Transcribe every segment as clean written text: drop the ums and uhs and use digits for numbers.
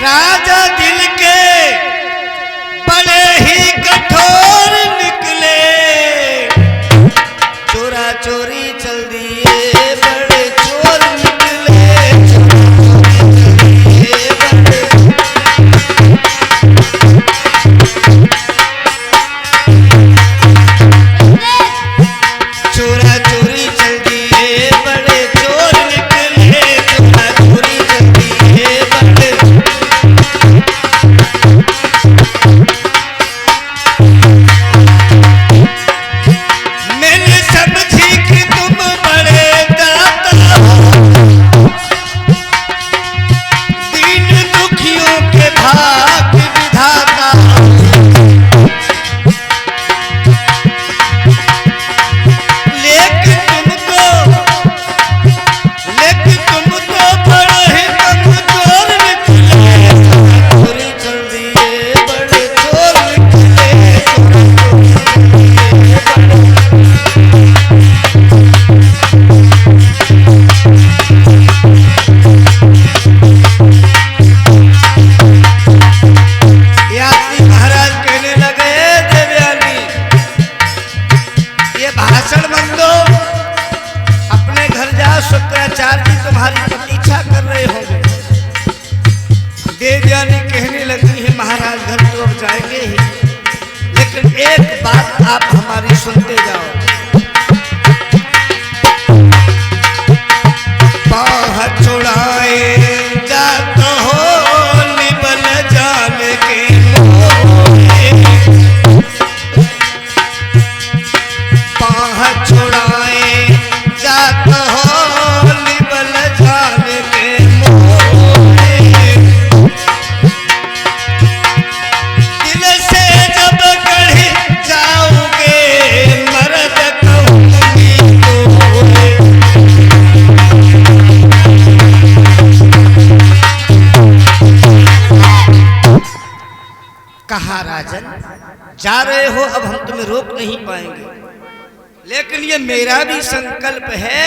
राजा दिल के बड़े ही कठोर निकले, चोरा चोरी चल दिए बड़े चोर निकले, चोरा चोरी चल दिए बड़े चोर निकले, चोरा चोरी चल दिए बड़े। मैंने समझी कि तुम बड़े दाता हो, दीन दुखियों के भाग्य विधाता हो, लेकिन तुम तो बड़े ही कमजोर निकले, चोरी चल दिए बड़े चोर निकले, यात्री महाराज कहने लगे देवयानी ये भाषण मत दो, अपने घर जाओ, शुक्राचार्य जी तुम्हारी प्रतीक्षा कर रहे होंगे। देवयानी कहने लगी है महाराज घर तो अब जाएंगे ही, लेकिन एक बात आप हमारी सुनते जाओ। बाह छुड़ाए जात हो निबल जान के मोहे, बाह छुड़ाए जात हो निबल जान के मोहे, दिल से जब गढ़ जाओगे मर्द कहूंगी तोहे। कहा राजन जा रहे हो, अब हम तुम्हें रोक नहीं पाएंगे, लेकिन ये मेरा भी संकल्प है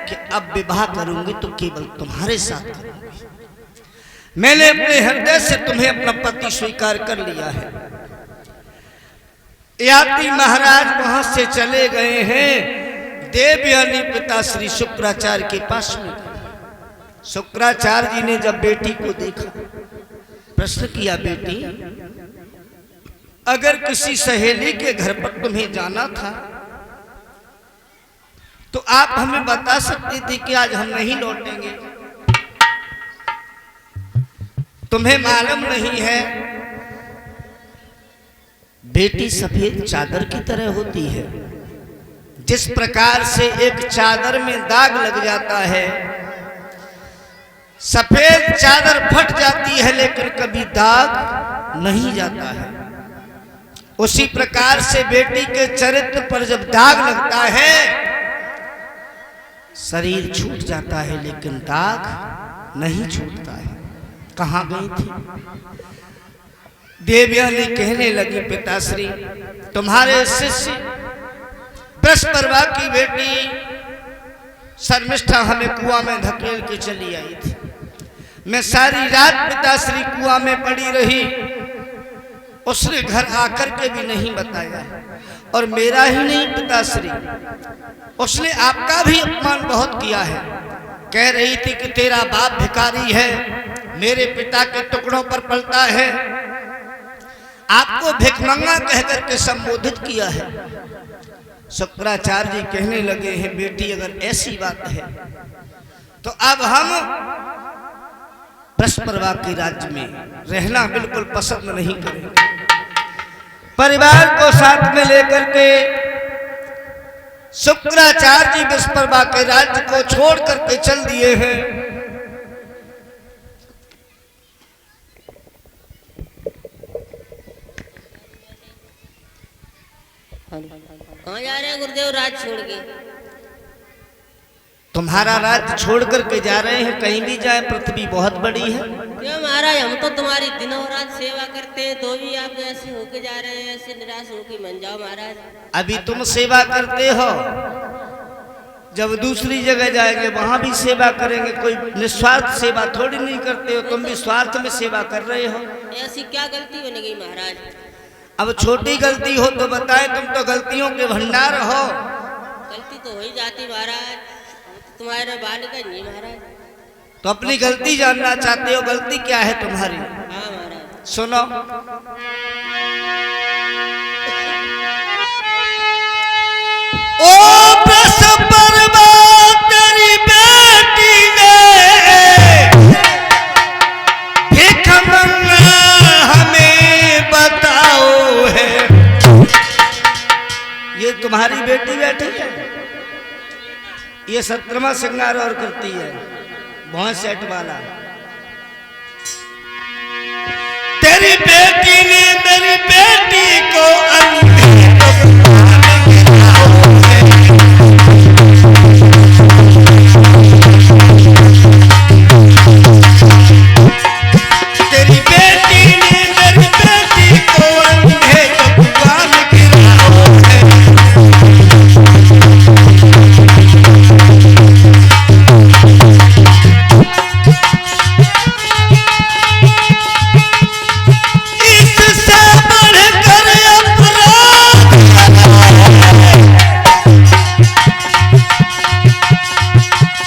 कि अब विवाह करूंगी तो केवल तुम्हारे साथ करूंगी। मैंने अपने हृदय से तुम्हें अपना पति स्वीकार कर लिया है। यात्री महाराज वहां से चले गए हैं, देवयानी पिता श्री शुक्राचार्य के पास में। शुक्राचार्य जी ने जब बेटी को देखा, प्रश्न किया, बेटी अगर किसी सहेली के घर पर तुम्हें जाना था तो आप हमें बता सकती थी कि आज हम नहीं लौटेंगे। तुम्हें मालूम नहीं है बेटी सफेद चादर की तरह होती है, जिस प्रकार से एक चादर में दाग लग जाता है, सफेद चादर फट जाती है लेकिन कभी दाग नहीं जाता है, उसी प्रकार से बेटी के चरित्र पर जब दाग लगता है शरीर छूट जाता है लेकिन दाग नहीं छूटता है। कहां गई थी? देवयानी कहने लगी, पिताश्री तुम्हारे शिष्य बृहस्पति की बेटी शर्मिष्ठा हमें कुआं में धकेल के चली आई थी। मैं सारी रात पिताश्री कुआं में पड़ी रही, उसने घर आकर के भी नहीं बताया, और मेरा ही नहीं पिताश्री उसने आपका भी अपमान बहुत किया है। कह रही थी कि तेरा बाप भिखारी है, मेरे पिता के टुकड़ों पर पलता है, आपको भिखमंगा कहकर के संबोधित किया है। शुक्राचार्य जी कहने लगे हैं, बेटी अगर ऐसी बात है तो अब हम बृहस्पति के राज्य में रहना बिल्कुल पसंद नहीं करेंगे। परिवार को साथ में लेकर के शुक्राचार्य जी बृहस्पति के राज्य को छोड़ करके चल दिए हैं। कहाँ जा रहे हैं गुरुदेव? राज छोड़ के। तुम्हारा राज्य छोड़ करके जा रहे हैं, कहीं भी जाए पृथ्वी बहुत बड़ी है। क्यों महाराज, हम तो तुम्हारी दिनों रात सेवा करते हैं, तो भी आप ऐसे होके जा रहे हैं, ऐसे निराश होके मन जाओ महाराज। अभी तुम सेवा करते हो, जब दूसरी जगह जाएंगे वहां भी सेवा करेंगे। कोई निस्वार्थ सेवा थोड़ी नहीं करते हो, तुम भी स्वार्थ में सेवा कर रहे हो। ऐसी क्या गलती बन गई महाराज? अब छोटी गलती हो तो बताए, तुम तो गलतियों के भंडार हो। गलती तो हो ही जाती महाराज, तुम्हारे बालिका नहीं महाराज। तो अपनी गलती जानना चाहते हो, गलती क्या है तुम्हारी? हाँ महाराज। सुनो, ओ बृहस्पति तेरी बेटी ने भिख मंगा हमें बताओ है। ये तुम्हारी बेटी बैठी है, ये 17वां श्रृंगार और करती है, बहुत सेट वाला। तेरी बेटी ने मेरी बेटी को तेरी बेटी ने मेरी बेटी को अंधे तो कुआं में गिराओ है। इससे बढ़कर अपराध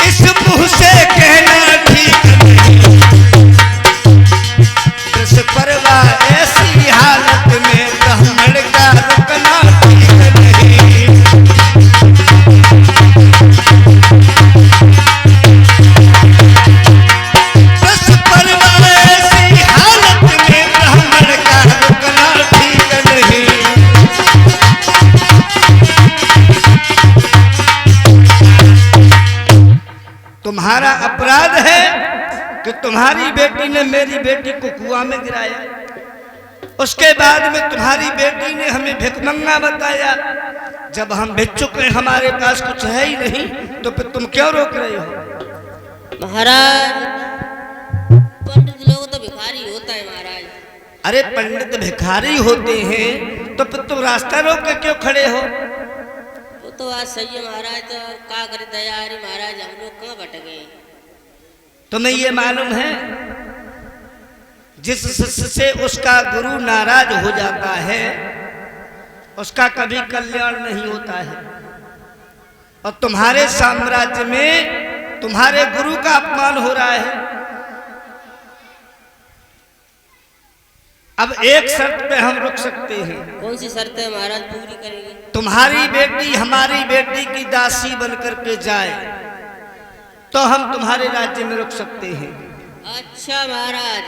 इस मुंह से कहना ठीक नहीं। परवा ऐसी हालत में ब्राह्मण का रुकना ठीक नहीं। परवा ऐसी हालत में ब्राह्मण का रुकना ठीक नहीं। तुम्हारा अपराध है कि तुम्हारी बेटी ने मेरी बेटी को कुआं में गिराया, उसके बाद में तुम्हारी बेटी ने हमें भिखमंगा बताया। जब हम भिक्षुक हैं, हमारे पास कुछ है ही नहीं, तो फिर तुम क्यों रोक रहे हो? महाराज पंडित लोग तो भिखारी होता है महाराज। अरे पंडित भिखारी होते हैं तो फिर तुम रास्ता रोक के क्यों खड़े हो? वो तो आज सही है महाराज, तो क्या करे दयारी महाराज, हम लोग कहाँ भटके। तुम्हें ये मालूम है, जिस शिष्य से उसका गुरु नाराज हो जाता है उसका कभी कल्याण नहीं होता है। और तुम्हारे साम्राज्य में तुम्हारे गुरु का अपमान हो रहा है। अब एक शर्त पे हम रुक सकते हैं। कौन सी शर्त है महाराज, पूरी करेंगे? तुम्हारी बेटी हमारी बेटी की दासी बनकर के जाए तो हम तुम्हारे राज्य में रुक सकते हैं। अच्छा महाराज,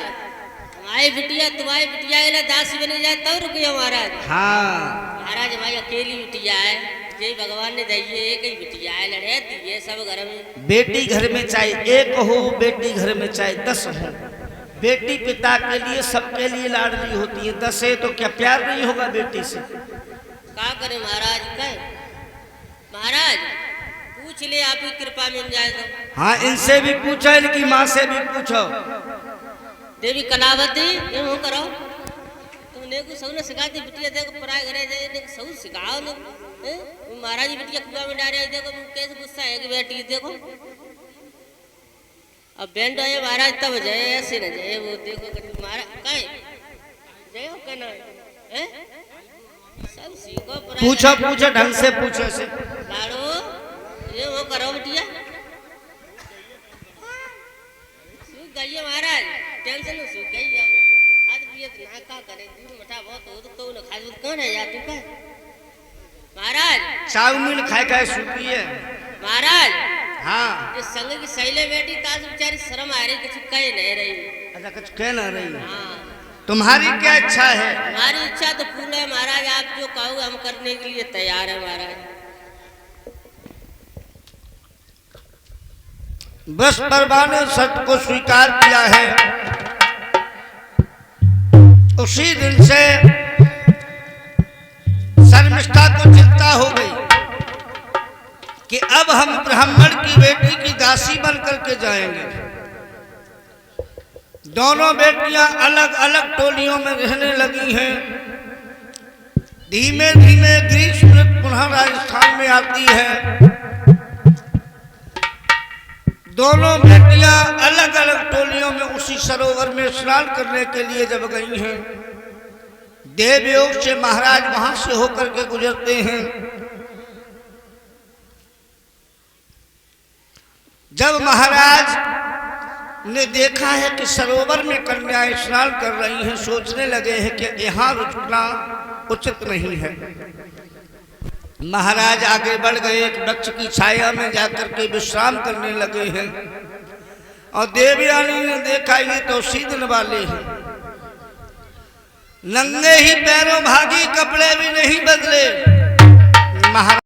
हमारी बिटिया तुम्हारी बिटिया के लिए दासी बनी जाए तब रुकिए महाराज। हाँ महाराज हमारी अकेली बिटिया है, यही भगवान ने दी है, एक ही बिटिया है, लड़े दिए सब घर में। बेटी घर में चाहे एक हो, बेटी घर में चाहे 10 हो, बेटी पिता के लिए सबके लिए लाडली होती है। 10 है तो क्या प्यार नहीं होगा बेटी से? क्या करें महाराज? कहे महाराज पूछ ले, आपकी कृपा मिल जाए तो। हाँ, इनसे भी पूछो, इनकी माँ से भी पूछो। देवी कलावती यूं करो, तुमने को सब ने सिखाती बिटिया देखो पराए घरे जाए, देखो सब सिखाओ ने। महाराज की बिटिया कुआं में डाले, देखो कैसे गुस्सा है कि बेटी देखो। अब बैंड आए महाराज तब जाए, ऐसे न जाए। वो देखो महाराज कहे जय हो कहना है, सब सीखो। पूछो पूछो, ढंग से पूछो से। लाड़ो ये वो करो बिटिया, सूख गई महाराज, टेंशन में सूख गई। आज पिए तो ना का करे, दूध मठा बहुत हो तो न खा, दूध कौन है यार तू का? महाराज चाउमीन खाए खाए सूखी है महाराज। हाँ, ये संग की सहेले बेटी ताज बेचारी शर्म आ रही, कुछ कहे नहीं रही। अच्छा कुछ कह ना रही। हाँ, तुम्हारी क्या इच्छा है? हमारी इच्छा तो पूर्ण है महाराज, आप जो कहो हम करने के लिए तैयार है महाराज। बृहस्पति ने शर्त को स्वीकार किया है। उसी दिन से शर्मिष्ठा को चिंता हो गई कि अब हम ब्राह्मण की बेटी की दासी बन करके जाएंगे। दोनों बेटियां अलग अलग टोलियों में रहने लगी हैं। धीमे धीमे ग्रीष्म ऋतु पुनः राजस्थान में आती है। दोनों बेटियां अलग अलग टोलियों में उसी सरोवर में स्नान करने के लिए जब गई हैं, देवयोग से महाराज वहां से होकर के गुजरते हैं। जब महाराज ने देखा है कि सरोवर में कन्याएं स्नान कर रही हैं, सोचने लगे हैं कि यहां रुकना उचित नहीं है। महाराज आगे बढ़ गए, एक वृक्ष की छाया में जाकर के विश्राम करने लगे हैं। और देवयानी ने देखा ये तो सीधन वाले हैं, नंगे ही पैरों भागी, कपड़े भी नहीं बदले। महाराज